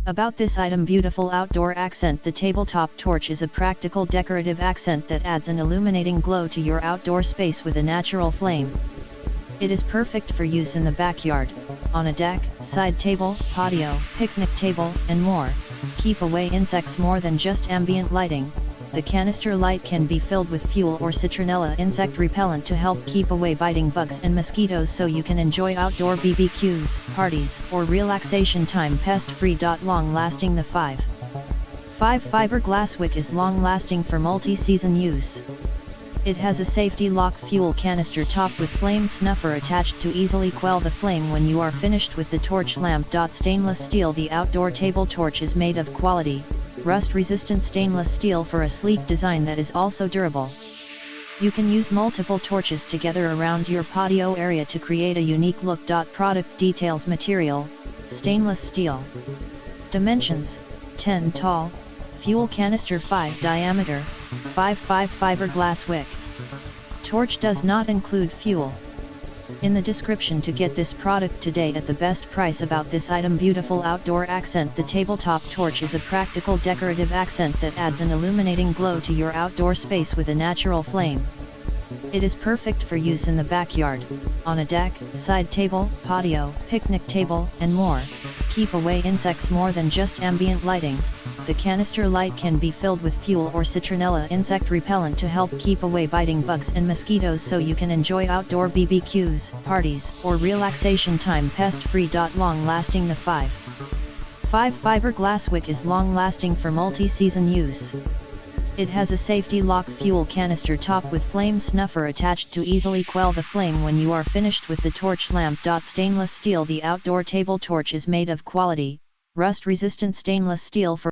About this item, beautiful outdoor accent. The tabletop torch is a practical decorative accent that adds an illuminating glow to your outdoor space with a natural flame. It is perfect for use in the backyard, on a deck, side table, patio, picnic table, and more. Keep away insects more than just ambient lighting. The canister light can be filled with fuel or citronella insect repellent to help keep away biting bugs and mosquitoes, so you can enjoy outdoor BBQs, parties, or relaxation time pest-free. Long-lasting. The 5 Fiberglass Wick is long-lasting for multi-season use. It has a safety lock fuel canister top with flame snuffer attached to easily quell the flame when you are finished with the torch. Lamp. Stainless steel. The outdoor table torch is made of quality, rust-resistant stainless steel for a sleek design that is also durable. You can use multiple torches together around your patio area to create a unique look. Product details. Material: stainless steel. Dimensions: 10 tall, fuel canister 5 diameter, 5 fiberglass wick. Torch does not include fuel. In the description to get this product today at the best price. About this item, beautiful outdoor accent. The tabletop torch is a practical decorative accent that adds an illuminating glow to your outdoor space with a natural flame. It is perfect for use in the backyard, on a deck, side table, patio, picnic table, and more. Keep away insects more than just ambient lighting. The canister light can be filled with fuel or citronella insect repellent to help keep away biting bugs and mosquitoes, so you can enjoy outdoor BBQs, parties, or relaxation time pest-free. Long-lasting. The 5 Fiberglass Wick is long-lasting for multi-season use. It has a safety lock fuel canister top with flame snuffer attached to easily quell the flame when you are finished with the torch. Lamp. Stainless steel. The outdoor table torch is made of quality, rust-resistant stainless steel for